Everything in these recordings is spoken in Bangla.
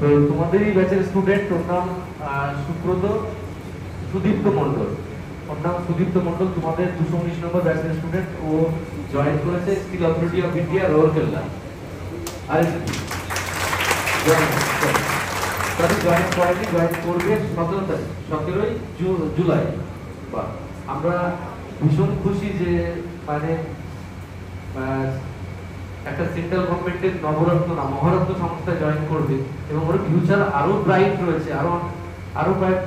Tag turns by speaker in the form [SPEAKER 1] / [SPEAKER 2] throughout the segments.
[SPEAKER 1] তো তোমাদেরই ব্যাচের স্টুডেন্ট, ওর নাম সুব্রত সুদীপ্ত মণ্ডল। ওর নাম সুদীপ্ত মণ্ডল, তোমাদের 219 নম্বর ব্যাচের স্টুডেন্ট। ও জয়েন করেছে skill authority of India, Rourkela. আর জয়েন করেনি, জয়েন করবে 17ই জুলাই। বা আমরা ভীষণ খুশি যে মানে একটা সেন্ট্রাল গভর্নমেন্টের নবরত্ন না মহারত্ন সংস্থায় জয়েন করবে, এবং ওর ফিউচার আরো ব্রাইট রয়েছে, আরো ব্রাইট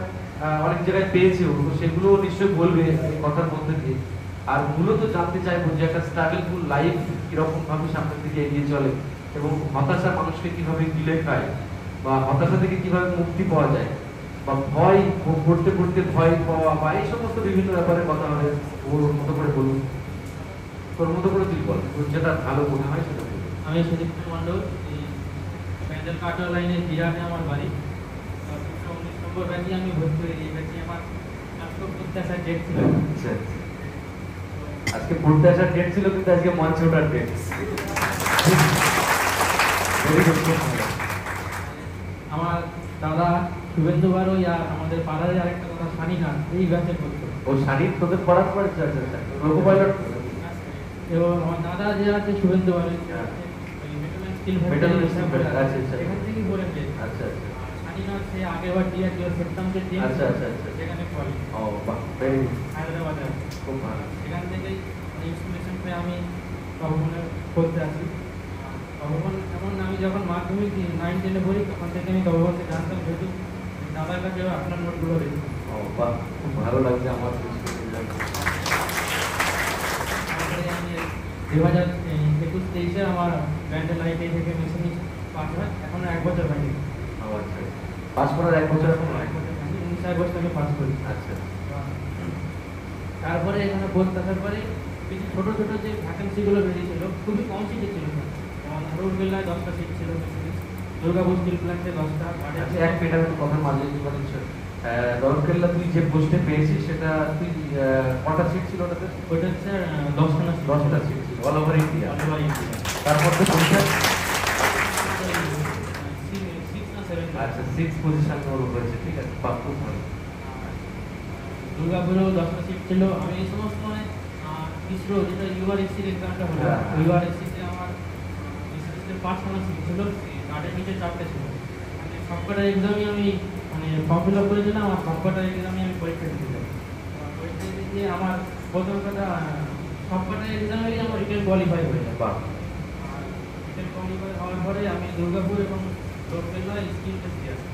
[SPEAKER 1] অনেক জায়গায় পেয়েছে ও, সেগুলো নিশ্চয়ই বলবে এই কথার মধ্যে দিয়ে। আর মূলত জানতে চাইবো যে একটা স্ট্রাগলফুল লাইফ কিরকম ভাবে সামনের দিকে এগিয়ে চলে, এবং হতাশা মানুষকে কিভাবে গিলে খায়, বা হতাশা থেকে কিভাবে মুক্তি পাওয়া যায়, বা ভয় পড়তে পড়তে ভয় পাওয়া, বা এই সমস্ত বিভিন্ন ব্যাপারে কথা হবে। ওর মতো করে বলুন, তোর মতো করে তুই বল, তোর যেটা ভালো মনে হয় সেটা বল।
[SPEAKER 2] আমি সুদীপ্ত মণ্ডল, এই প্যান্ডেল কাটোয়া লাইনে বিরাটে আমার বাড়ি। 19 নম্বর ব্যাচে আমি ভর্তি হই। এই ব্যাচে আমার আজকে পড়তে আসার ডেট ছিল।
[SPEAKER 1] আজকে পড়তে আসার ডেট ছিল, কিন্তু আজকে মঞ্চে ওঠার ডেট।
[SPEAKER 2] আমার দাদা শুভেন্দু বারোই আর আমাদের পাড়ার আরেকটা দাদা সানিনা এই ব্যাচে পড়তো।
[SPEAKER 1] ও শাড়ি তোদের পড়ার পরে লোকো পাইলট।
[SPEAKER 2] এবং আমার দাদা যে আছে শুভেন্দু বারোই, এখান থেকেই পড়ে পেয়েছে।
[SPEAKER 1] আচ্ছা আচ্ছা
[SPEAKER 2] সানিনা সে আগেরবার দিয়ে সেপ্টেম্বরের দিয়ে
[SPEAKER 1] আচ্ছা আচ্ছা আচ্ছা
[SPEAKER 2] সেখানে পড়ে।
[SPEAKER 1] ও বাহ, ভেরি
[SPEAKER 2] হায়দ্রাবাদে
[SPEAKER 1] খুব ভালো।
[SPEAKER 2] সেখান থেকেই ইনফরমেশন পেয়ে আমি ভগবানে পড়তে আসি। ভগবান যেমন আমি যখন মাধ্যমিক 9-10 পড়ি তখন থেকে আমি ভগবানকে জানতাম, যেহেতু দাদার কাছে আপনার নোটগুলো দেখি।
[SPEAKER 1] ও বাহ, খুব ভালো লাগছে আমার।
[SPEAKER 2] তারপরে আমি 2021-23 আমার ব্যান্ডেল আইটি থেকে মেশিনি পাস হয়, এখন 1 বছর হয়নি।
[SPEAKER 1] আচ্ছা, পাস করার 1 বছর এখন হয়।
[SPEAKER 2] 19 আগস্ট আমি পাস করি।
[SPEAKER 1] আচ্ছা,
[SPEAKER 2] তারপরে এখানে পড়তে আসার পরে কিছু ছোট ছোট যে ভ্যাকেন্সিগুলো বেরিয়েছিল, খুবই কম সিটে ছিল। যেমন রৌরকেল্লায় 10টা সিট ছিল, দুর্গাপুর স্টিল প্ল্যান্টে 10টা।
[SPEAKER 1] আচ্ছা, এক মিনিট আমি কথার মাঝে রৌরকেল্লা তুই যে পোস্টে পেয়েছিস সেটা তুই কটা সিট ছিল ওটাতে?
[SPEAKER 2] ওইটা হচ্ছে 10টা
[SPEAKER 1] সিট ছিল অল ওভার ইন্ডিয়া। তার
[SPEAKER 2] তার
[SPEAKER 1] মধ্যে পরীক্ষা
[SPEAKER 2] 6 না 7।
[SPEAKER 1] আচ্ছা, 6 পজিশন ওর হয়েছে, ঠিক আছে, বাহ, খুব ভালো।
[SPEAKER 2] দুর্গাপুরেও 10টা সিট ছিল। আমি এই সমস্ত মানে ইসরো যেটা ইউআরএসসির এক্সামটা হলো,
[SPEAKER 1] হ্যাঁ।
[SPEAKER 2] ইউআরএসসিতে আমার 5খানা সিট ছিল, তাদের নিচে 4টে ছিল। মানে সবকটা এক্সামই আমি মানে ফর্ম ফিল আপ করেছিলাম, আর সবকটা এক্সামই আমি পরীক্ষা দিয়েছিলাম। পরীক্ষা দিয়ে আমার প্রথম কথা সবকটা এক্সামেই আমার রিটেন কোয়ালিফাই হয়ে যায়।
[SPEAKER 1] বাহ,
[SPEAKER 2] আর রিটেন কোয়ালিফাই হওয়ার পরে আমি দুর্গাপুর এবং রৌরকেল্লায় স্কিল টেস্ট দিয়েছি।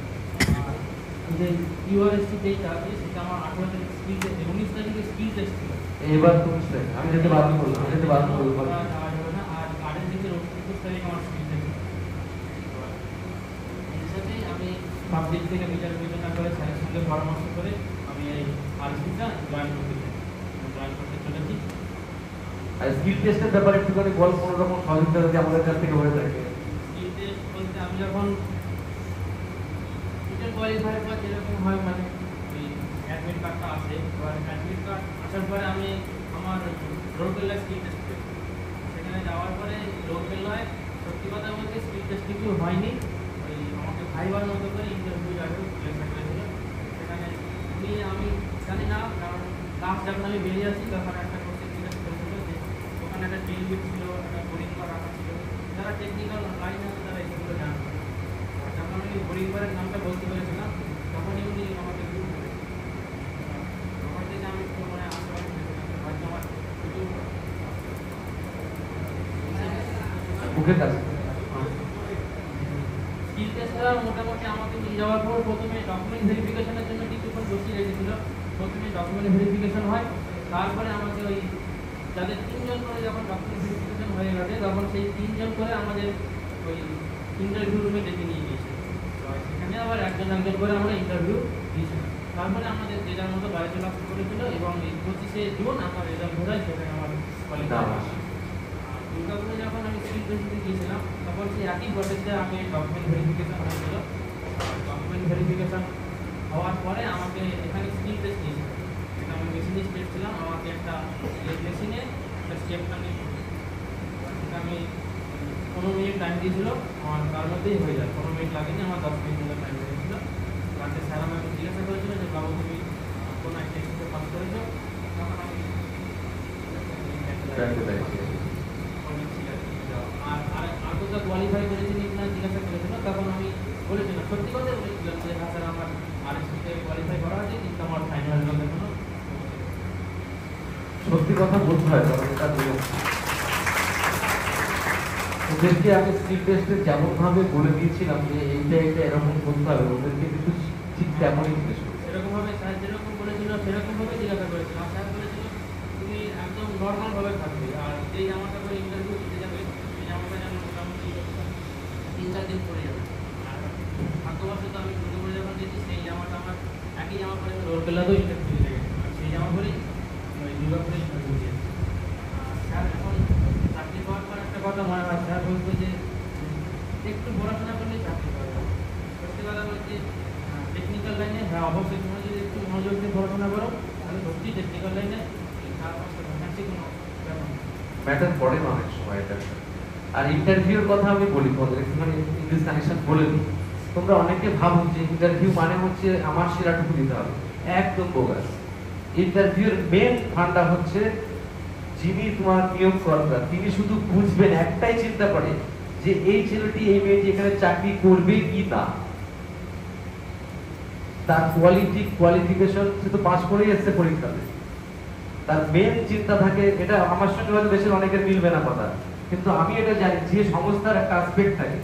[SPEAKER 2] যে ইউআরএসসি যেটা আছে সেটা আমার 18 তারিখ স্কিল টেস্ট, 19 তারিখে স্কিল টেস্ট ছিল।
[SPEAKER 1] এবার তুমি আমি যেতে বাধ্য করলাম, আমি যেতে বাধ্য করলাম।
[SPEAKER 2] আর কারের দিকে 29 তারিখ আমার স্কিল টেস্ট। এর সাথে আমি সব দিক থেকে বিচার বিবেচনা করে স্যারের সঙ্গে পরামর্শ করে আমি এই আরসিটা জয়েন করতে চলেছি।
[SPEAKER 1] আর স্কিল টেস্টের ব্যাপারে একটুখানি বল, কোনো রকম সহযোগিতা যদি আমাদের কাছ থেকে হয়ে থাকে।
[SPEAKER 2] স্কিল টেস্ট বলতে আমি যখন রিটেন কোয়ালিফাই পর যেরকম হয়, মানে ওই অ্যাডমিট কার্ডটা আসে, এবার অ্যাডমিট কার্ড আসার পরে আমি আমার রৌরকেল্লায় স্কিল টেস্ট করি। সেখানে যাওয়ার পরে রৌরকেল্লায় সত্যি কথা বলতে স্কিল টেস্ট কিছু হয়নি, ওই আমাকে ভাইবার মতো করে ইন্টারভিউ যাবে সিলেকশন করেছিল। সেখানে আমি জানি না, কারণ লাস্ট যখন আমি বেরিয়ে আসি তখন একটা কোর্সের জিজ্ঞেস করেছিল যে ওখানে একটা টেলিভিড ছিল, একটা বোরিং ঘর রাখা ছিল, যারা টেকনিক্যাল লাইন আছে তারা এগুলো জানতো। যখন আমি বোরিং ঘরের নামটা বলতে পেরেছিলাম তখনই উনি আমাকে গ্রুপ করে তখন থেকে আমি একটু মানে আশেপাশে হয়তো আমার
[SPEAKER 1] বুকের কাছে
[SPEAKER 2] স্কিল টেস্টটা মোটামুটি আমাকে নিয়ে যাওয়ার পর প্রথমে ডকুমেন্ট ভেরিফিকেশনের জন্য কিছুক্ষণ বসিয়ে রেখেছিল। প্রথমে ডকুমেন্ট ভেরিফিকেশন হয়, তারপরে আমাকে ওই যাদের 3 জন করে যখন ডকুমেন্ট ভেরিফিকেশন হয়ে গেছে তখন সেই 3 জন করে আমাদের ওই ইন্টারভিউ রুমে ডেকে নিয়ে গিয়েছে। সেখানে আবার একজন করে আমরা ইন্টারভিউ দিয়েছিলাম। তারপরে আমাদের যে যার মতো বাড়ি চলে আসতে করেছিল, এবং এই 25শে জুন আমার রেজাল্ট বেরোয়, সেখানে আমার কোয়ালিফাই হয়। দুর্গাপুরে যখন আমি স্কিল টেস্টে গিয়েছিলাম তখন সেই একই প্রসেসে আমি ডকুমেন্ট ভেরিফিকেশন হয়েছিল। ডকুমেন্ট ভেরিফিকেশন হওয়ার পরে আমাকে এখানে স্কিল টেস্ট দিয়েছিল। এটা আমি মেশিনে স্টেপ ছিলাম, আমাকে একটা মেশিনে একটা স্টেপটা নিয়ে সেটা আমি 15 মিনিট টাইম দিয়েছিল, আমার তার মধ্যেই হয়ে যায়, 15 মিনিট লাগেনি, আমার 10 মিনিট মতো টাইম লেগেছিল। লাস্টে স্যার আমাকে জিজ্ঞাসা করেছিল যে বাবু তুমি কোনো একটা এক্সামে পাস করেছো, তখন আমি আর কোথাও কোয়ালিফাই করেছিলি কিনা জিজ্ঞাসা করেছিল, তখন আমি বলেছিলাম, সত্যি কথা বলেছিলাম যে হ্যাঁ স্যার আমার আরএসপিতে কোয়ালিফাই করা আছে, কিন্তু আমার ফাইনাল রেজাল্ট এখনো।
[SPEAKER 1] সত্যি কথা বলতে হয়, কারণ এটা নিয়ম। ওদেরকে আমি স্কিল টেস্টে যেমন ভাবে বলে দিয়েছিলাম যে এইটা এরকম করতে হবে, ওদেরকে কিন্তু ঠিক তেমনই জিজ্ঞেস করেছে।
[SPEAKER 2] সেরকম ভাবে স্যার যেরকম বলেছিল সেরকম ভাবে জিজ্ঞাসা করেছিল। আর স্যার বলেছিল তুমি একদম নর্মাল ভাবে থাকবে, আর যেই জামাটা করে ইন্টারভিউ দিতে যাবে সেই জামাটা যেন মোটামুটি 3-4 দিন পরে যাবে। আর ভাগ্যবশত আমি দুর্গাপুরে যখন গেছি সেই জামাটা আমার একই জামা পরে রোলকেল্লাতেও ইন্টারভিউ দিতে গেছি, আর সেই জামা পরেই ওই দুর্গাপুরে ইন্টারভিউ দিয়েছি। স্যার এখন চাকরি পাওয়ার পর একটা কথা মনে হয়, স্যার বলতো যে একটু পড়াশোনা করলেই চাকরি পাওয়া যাবে। সত্যি কথা বলছি, টেকনিক্যাল লাইনে হ্যাঁ অবশ্যই তুমি যদি একটু মনোযোগ দিয়ে পড়াশোনা করো তাহলে সত্যি টেকনিক্যাল লাইনে কোনো ব্যাপার না।
[SPEAKER 1] ম্যাটার পড়ে না অনেক সময় এটা। আর ইন্টারভিউর কথা আমি বলি, তোমাদের একটুখানি ইংলিশ কানেকশন বলে দিই। তোমরা অনেকে ভাবো যে ইন্টারভিউ মানে হচ্ছে আমার সেরাটুকু দিতে হবে, একদম বোগাস। ইন্টারভিউর মেন ফান্ডা হচ্ছে যিনি তোমার নিয়োগ কর্তা তিনি শুধু বুঝবেন, একটাই চিন্তা করে যে এই ছেলেটি এই মেয়েটি এখানে চাকরি করবে কি না। তার কোয়ালিফিকেশন সে তো পাস করেই এসছে পরীক্ষাতে। তার মেন চিন্তা থাকে, এটা আমার সঙ্গে হয়তো দেশের অনেকের মিলবে না কথা, কিন্তু আমি এটা জানি যে সংস্থার একটা আসপেক্ট থাকে।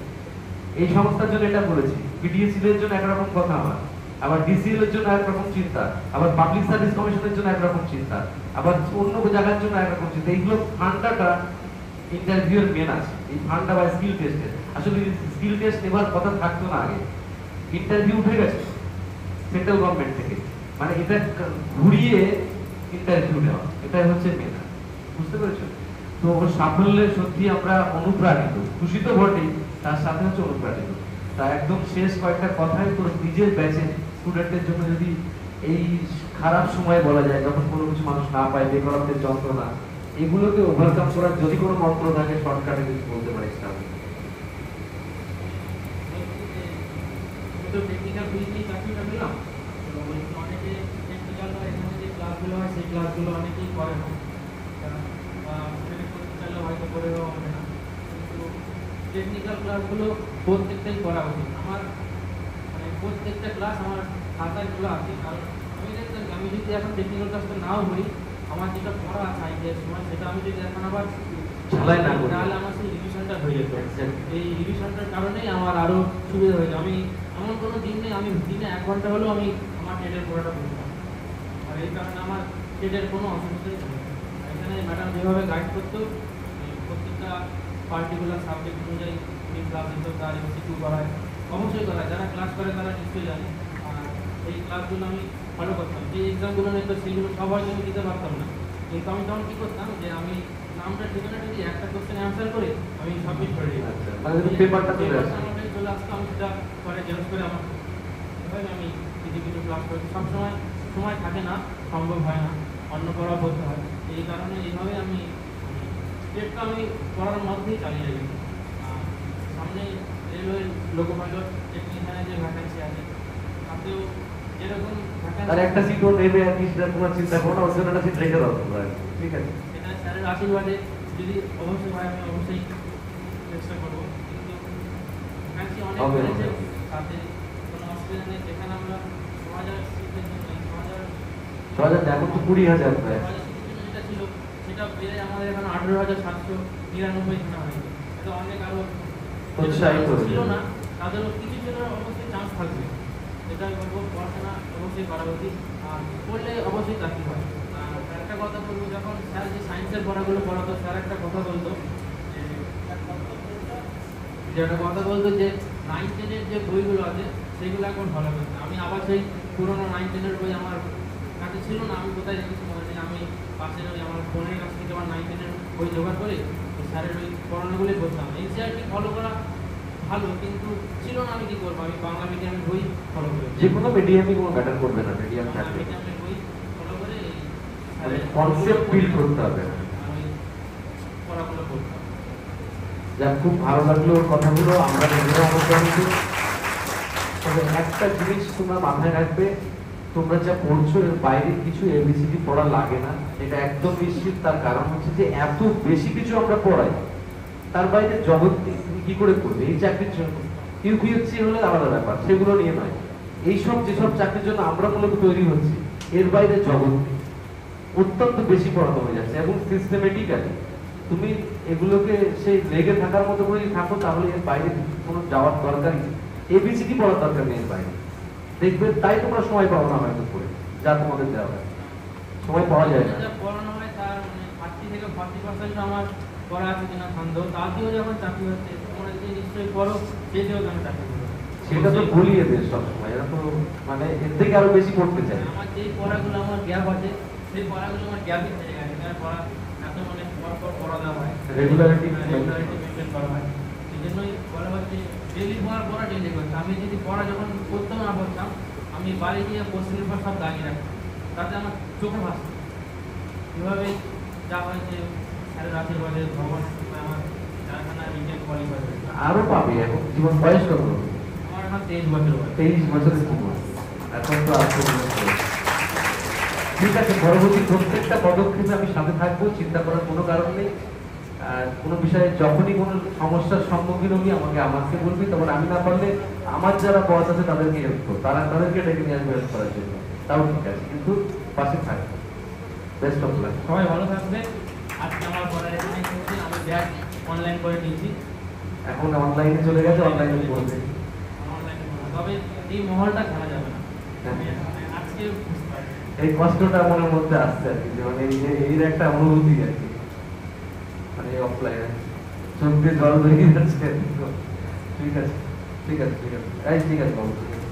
[SPEAKER 1] এই সংস্থার জন্য এটা বলেছি, বিডিএসসিএল এর জন্য একরকম কথা আমার, আবার ডিসিএল এর জন্য একরকম চিন্তা, আবার পাবলিক সার্ভিস কমিশনের জন্য একরকম চিন্তা, আবার অন্য জায়গার জন্য একরকম চিন্তা। এইগুলো ফান্ডাটা ইন্টারভিউর মেন আছে, এই ফান্ডা বা স্কিল টেস্টের। আসলে স্কিল টেস্ট নেবার কথা থাকতো না আগে, ইন্টারভিউ উঠে গেছে সেন্ট্রাল গভর্নমেন্ট থেকে, মানে এটা ঘুরিয়ে ইন্টারভিউ নেওয়া, এটাই হচ্ছে মেন। বুঝতে পেরেছো? তো ওর সাফল্যে সত্যি আমরা অনুপ্রাণিত, খুশি তো বটেই, তার সাথে হচ্ছে অনুপ্রাণিত। তা একদম শেষ কয়েকটা কথাই তোর নিজের ব্যাচের স্টুডেন্টের জন্য যদি এই খারাপ সময়ে বলা যায়, যখন কোনো কিছু মানুষ না পায়, বেকারত্বের যন্ত্রণা, এগুলোকে ওভারকাম করার যদি কোনো মন্ত্র থাকে শর্টকাটে কিছু বলতে পারিস তাহলে।
[SPEAKER 2] টেকনিক্যাল ফিল্ড নিয়ে চাকরিটা পেলাম, অনেকে টেকনিক্যাল এখানে যে ক্লাসগুলো হয় সেই ক্লাসগুলো অনেকেই করে না, সেটা করতে চাইলে হয়তো করেও হবে না, কিন্তু টেকনিক্যাল ক্লাসগুলো প্রত্যেকটাই করা উচিত। আমার মানে প্রত্যেকটা ক্লাস আমার খাতায় খোলা আছে, কারণ আমি দেখতাম আমি যদি এখন টেকনিক্যাল ক্লাসটা নাও করি, আমার যেটা পড়া আছে আইডিয়ার সময় সেটা আমি যদি এখন আবার
[SPEAKER 1] ঝালাই না করি
[SPEAKER 2] তাহলে আমার সেই রিভিশনটা হয়ে যেত। এই রিভিশনটার কারণেই আমার আরও সুবিধা হয়েছে। আমি এমন কোনো দিন নেই আমি দিনে 1 ঘন্টা হলেও আমি আমার টেটের পড়াটা পড়তাম, আর এই কারণে আমার টেটের কোনো অসুবিধাই ছিল না। এখানে ম্যাডাম যেভাবে গাইড করতো, প্রত্যেকটা পার্টিকুলার সাবজেক্ট অনুযায়ী উনি ক্লাস দিত, তার এমসিকিউ করায়, অবশ্যই করায়, যারা ক্লাস করে তারা নিশ্চয়ই জানে। আর এই ক্লাসগুলো আমি ফলো করতাম। যে এক্সামগুলো নিত সেগুলো সব হয়তো আমি দিতে পারতাম না, কিন্তু আমি তখন কী করতাম যে আমি নামটা ঠিকানাটা দিয়ে একটা কোশ্চেন অ্যান্সার করে আমি সাবমিট করে দিতাম।
[SPEAKER 1] পেপারটা চলে
[SPEAKER 2] আসতো, আমি সেটা পরে জেরক্স করে আমার এভাবে আমি কিছু কিছু ক্লাস করি। সবসময় সময় থাকে না, সম্ভব হয় না, অন্য পড়া বলতে হয়, এই কারণে এইভাবে আমি স্টেপটা আমি পড়ার মধ্যেই চালিয়ে গেছি। সামনে রেলওয়ে লোকো পাইলট টেকনিশিয়ানের যে ভ্যাকেন্সি আছে তাতেও যেরকম
[SPEAKER 1] আর একটা সিটও নেবে আর কি, সেটা তোমার চিন্তা করো না, ওর জন্য একটা সিট রেখে দাও তোমরা, ঠিক আছে?
[SPEAKER 2] এটা স্যারের আশীর্বাদে যদি অবশ্যই হয় আমি অবশ্যই চেষ্টা করবো, কিন্তু ভ্যাকেন্সি অনেক হয়েছে, তাতে কোনো অসুবিধা নেই। যেখানে আমরা 6000 সিটের জন্য
[SPEAKER 1] 6000 এখন তো 20,000 প্রায়,
[SPEAKER 2] যেটা ছিল সেটা বেড়ে আমাদের এখানে 18,799 জন হয়েছে। এটা অনেক আরো
[SPEAKER 1] উৎসাহিত
[SPEAKER 2] ছিল না, তাদেরও কিছু জনের অবশ্যই চান্স থাকবে। এটা বলবো পড়াশোনা অবশ্যই করা উচিত, আর পড়লে অবশ্যই চাকরি হয়। আর একটা কথা বলবো, যখন স্যার যে সায়েন্সের পড়াগুলো পড়াতো, স্যার একটা কথা বলতো যে 9-10-এর যে বইগুলো আছে সেগুলো এখন ভালো করছে। আমি আবার সেই পুরোনো 9-10-এর বই আমার কাছে ছিল না, আমি কোথায় রেখেছি মনে নেই, আমি পাশের ওই আমার ফোনের কাছ থেকে আমার 9-10-এর বই জোগাড় করে স্যারের ওই পড়ানোগুলোই পড়তাম। এনসিইআরটি ফলো করা ভালো, কিন্তু ছিল না, আমি কি করবো, আমি বাংলা মিডিয়ামের বই ফলো করি।
[SPEAKER 1] যে কোনো মিডিয়ামই কোনো ম্যাটার করবে না, মিডিয়াম
[SPEAKER 2] বাংলা
[SPEAKER 1] থাকবে,
[SPEAKER 2] মিডিয়ামের বই ফলো করে
[SPEAKER 1] মানে কনসেপ্ট বিল্ড করতে হবে।
[SPEAKER 2] আমি পড়াগুলো করতাম।
[SPEAKER 1] যার খুব ভালো লাগলো ওর কথাগুলো, আমরা নিজেরা অনুপ্রাণিত। তবে একটা জিনিস তোমরা মাথায় রাখবে, তোমরা যা পড়ছো এর বাইরে কিছু এবিসিডি পড়া লাগে না, এটা একদম নিশ্চিত। তার কারণ হচ্ছে যে এত বেশি কিছু আমরা পড়াই, তার বাইরে জগৎ তুমি কি করে করবে এই চাকরির জন্য। ইউপিএসসি হলে আলাদা ব্যাপার, সেগুলো নিয়ে নয়। এইসব যেসব চাকরির জন্য আমরা মূলত তৈরি হচ্ছি, এর বাইরে জগৎ নেই। অত্যন্ত বেশি পড়ানো হয়ে যাচ্ছে এবং সিস্টেমেটিক্যালি। তুমি এগুলোকে সেই লেগে থাকার মতো করে থাকো, তাহলে এর বাইরে কোনো যাওয়ার দরকারই নেই। এবিসিডি পড়ার দরকার নেই এর বাইরে, দেখবে। তাই তোমরা সময় পাও না হয়তো করে, যা তোমাদের দেওয়া হয়, সময় পাওয়া যায় না।
[SPEAKER 2] যা পড়ানো হয় তার মানে 30 থেকে 40% আমার পড়া আছে কিনা সন্দেহ। তাতেও যখন চাকরি হচ্ছে, তোমরা যদি নিশ্চয়ই পড়ো, সেটাও আমি চাকরি করবো।
[SPEAKER 1] সেটা তো ভুলিয়ে দেয় সবসময়, এরা তো মানে এর থেকে আরো বেশি পড়তে চায়।
[SPEAKER 2] আমার যেই পড়াগুলো আমার গ্যাপ আছে, সেই পড়াগুলো আমার গ্যাপই থেকে গেছে। কারণ পড়া এত মানে পর পড়া দেওয়া হয়,
[SPEAKER 1] রেগুলারিটি
[SPEAKER 2] মেনটেন করা হয়। সেই জন্যই বলা হচ্ছে ডেলি পড়া ডেলি করছে। আমি যদি পড়া যখন করতেও না পড়তাম, আমি বাড়ি গিয়ে কোশ্চেনের পর সব দাঁড়িয়ে রাখতাম, তাতে আমার চোখে ভাসত। এভাবেই যা হয়েছে স্যারের আশীর্বাদে, ভগবান আমার যারা রিটেন কোয়ালিফাই হয়েছে।
[SPEAKER 1] আরো পাবে। এখন জীবন বয়স কত?
[SPEAKER 2] আমার এখন 23 বছর বয়স।
[SPEAKER 1] 23 বছরের জীবন, এখন তো আর ঠিক আছে। পরবর্তী প্রত্যেকটা পদক্ষেপে আমি সাথে থাকবো, চিন্তা করার কোনো কারণ নেই। আর কোনো বিষয়ে যখনই কোনো সমস্যার সম্মুখীন হবি আমাকে বলবি, তখন আমি না পারলে আমার যারা বস আছে তাদেরকে হেল্প করবো, তাদেরকে ডেকে নিয়ে আসবে হেল্প করার জন্য, তাও ঠিক আছে। কিন্তু পাশে থাকবো। Best of luck.
[SPEAKER 2] সবাই ভালো থাকবে। আজকে আমার পড়ার এখানে এসেছি, আমি ব্যাগ অনলাইন করে নিয়েছি।
[SPEAKER 1] এখন অনলাইনে চলে গেছে, অনলাইনে পড়বে।
[SPEAKER 2] অনলাইনে পড়া, তবে এই মহলটা খেলা যাবে না। আমি আজকে
[SPEAKER 1] এই কষ্টটা মনের মধ্যে আসছে আর কি, যে মানে এই যে এর একটা অনুভূতি আর কি, মানে অফলাইনে চোখ দিয়ে জল বেরিয়ে যাচ্ছে। ঠিক আছে, ঠিক আছে, ঠিক আছে, এই ঠিক আছে বাবু, ঠিক আছে,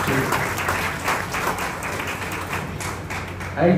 [SPEAKER 1] ঠিক আছে। এই